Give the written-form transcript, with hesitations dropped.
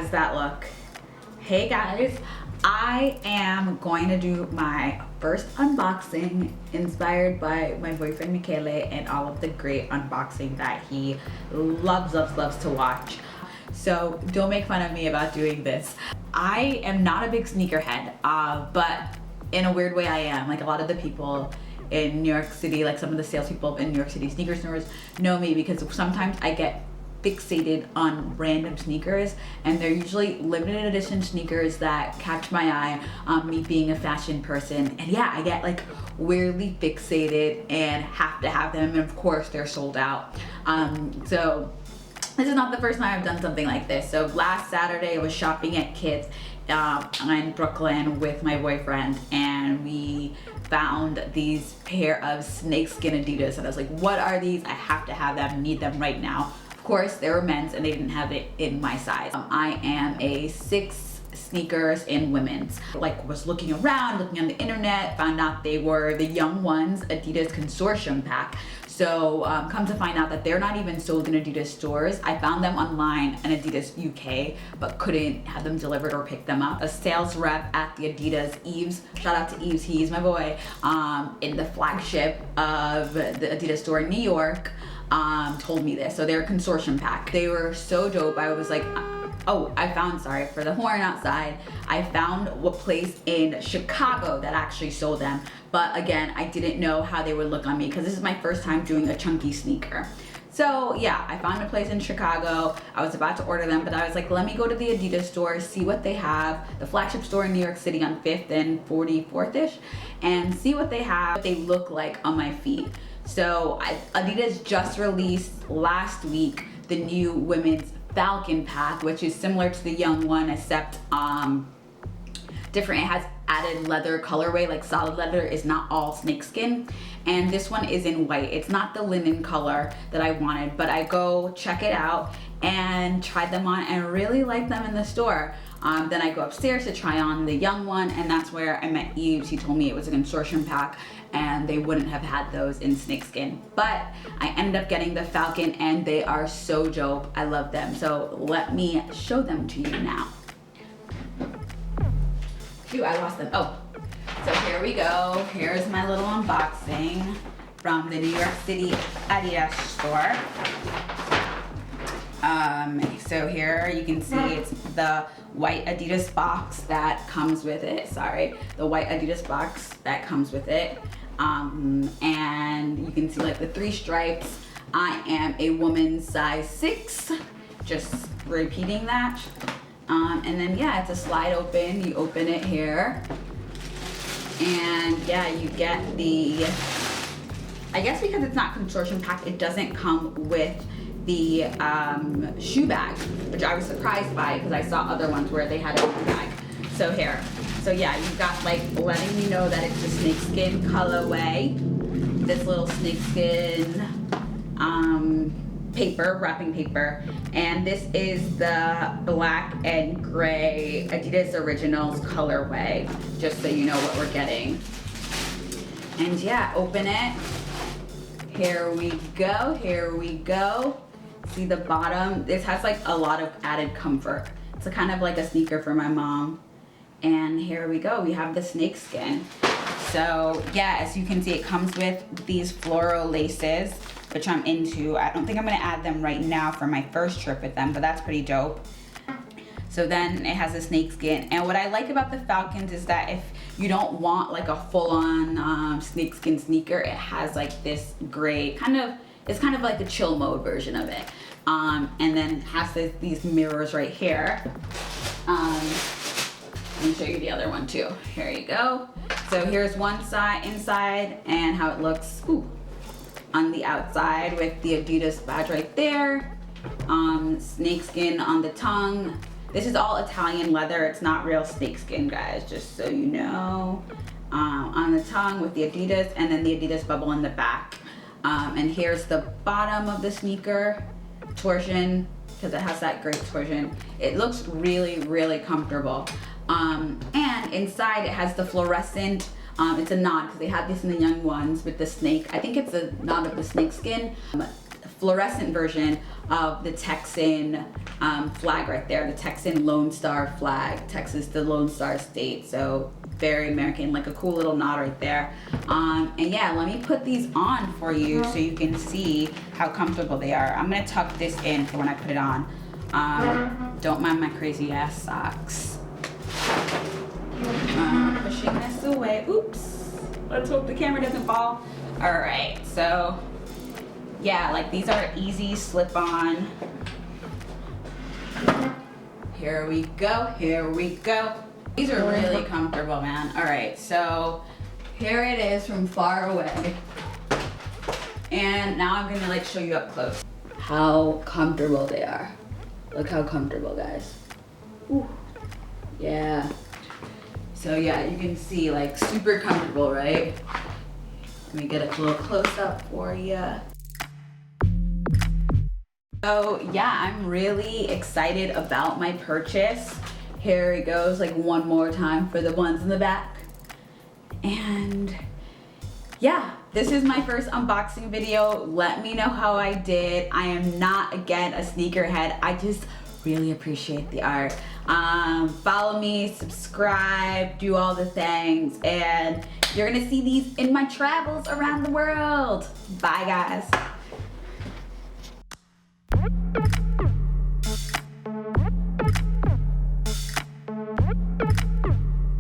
does that look? Hey guys, I am going to do my first unboxing inspired by my boyfriend Michele and all of the great unboxing that he loves to watch. So don't make fun of me about doing this. I am not a big sneakerhead, but in a weird way I am. Like a lot of the people in New York City, like some of the salespeople in New York City sneaker stores know me because sometimes I get fixated on random sneakers, and they're usually limited edition sneakers that catch my eye, me being a fashion person. And yeah, I get like weirdly fixated and have to have them, and of course they're sold out. So this is not the first time I've done something like this. So last Saturday I was shopping at Kids in Brooklyn with my boyfriend, and we found these pair of snakeskin Adidas, and I was like, what are these? I have to have them, need them right now. Of course, they were men's and they didn't have it in my size. I am a 6 sneakers in women's. Like was looking around, looking on the internet, found out they were the young ones Adidas consortium pack. So come to find out that they're not even sold in Adidas stores. I found them online in Adidas UK, but couldn't have them delivered or pick them up. A sales rep at the Adidas, Eves, shout out to Eves, he's my boy, in the flagship of the Adidas store in New York, told me this. So they're a consortium pack. They were so dope. I was like, oh, I found, sorry for the horn outside, I found a place in Chicago that actually sold them. But again, I didn't know how they would look on me because this is my first time doing a chunky sneaker. So yeah, I found a place in Chicago. I was about to order them, but I was like, let me go to the Adidas store, see what they have, the flagship store in New York City on 5th and 44th-ish, and see what they have, what they look like on my feet. So Adidas just released last week the new women's Falcon pack, which is similar to the young one, except different. It has added leather colorway, like solid leather is not all snakeskin, and this one is in white. It's not the linen color that I wanted, but I go check it out and tried them on and really liked them in the store. Then I go upstairs to try on the young one, and that's where I met Eves. He told me it was a consortium pack and they wouldn't have had those in snakeskin, but I ended up getting the Falcon and they are so dope. I love them. So let me show them to you now. Phew, I lost them. Oh, so here we go. Here's my little unboxing from the New York City Adidas store. So here you can see it's the white Adidas box that comes with it. Sorry, the white Adidas box that comes with it. And you can see like the 3 stripes. I am a woman size 6, just repeating that. And then yeah, it's a slide open. You open it here, and yeah, you get the, I guess because it's not consortium pack, it doesn't come with the shoe bag, which I was surprised by because I saw other ones where they had a shoe bag. So here, so yeah, you've got like letting me know that it's the snakeskin colorway, this little snakeskin paper, wrapping paper, and this is the black and gray Adidas Originals colorway, just so you know what we're getting. And yeah, open it. Here we go, here we go. See the bottom? This has like a lot of added comfort. It's a kind of like a sneaker for my mom. And here we go, we have the snakeskin. So yeah, as you can see, it comes with these floral laces, which I'm into. I don't think I'm gonna add them right now for my first trip with them, but that's pretty dope. So then it has a snakeskin. And what I like about the Falcons is that if you don't want like a full-on snakeskin sneaker, it has like this gray, it's kind of like the chill mode version of it. And then it has these mirrors right here. Let me show you the other one too. Here you go. So here's one side inside and how it looks on the outside with the Adidas badge right there. Snakeskin on the tongue. This is all Italian leather. It's not real snakeskin, guys, just so you know. On the tongue with the Adidas, and then the Adidas bubble in the back. And here's the bottom of the sneaker torsion, because it has that great torsion. It looks really, really comfortable. And inside it has the fluorescent, it's a knot, because they have this in the young ones with the snake. I think it's a knot of the snakeskin. Fluorescent version of the Texan flag right there, the Texan Lone Star flag. Texas, the Lone Star state, so very American, like a cool little knot right there. And yeah, let me put these on for you so you can see how comfortable they are. I'm gonna tuck this in for when I put it on. Don't mind my crazy ass socks. Pushing this away. Oops. Let's hope the camera doesn't fall. All right, so yeah, like these are easy slip on. Here we go, here we go. These are really comfortable, man. All right, so here it is from far away. And now I'm gonna like show you up close how comfortable they are. Look how comfortable, guys. Ooh. Yeah. So yeah, you can see like super comfortable, right? Let me get a little close up for you. So yeah, I'm really excited about my purchase. Here it goes, like one more time for the ones in the back. And yeah, this is my first unboxing video. Let me know how I did. I am not, again, a sneakerhead. I just really appreciate the art. Follow me, subscribe, do all the things, and you're gonna see these in my travels around the world. Bye, guys.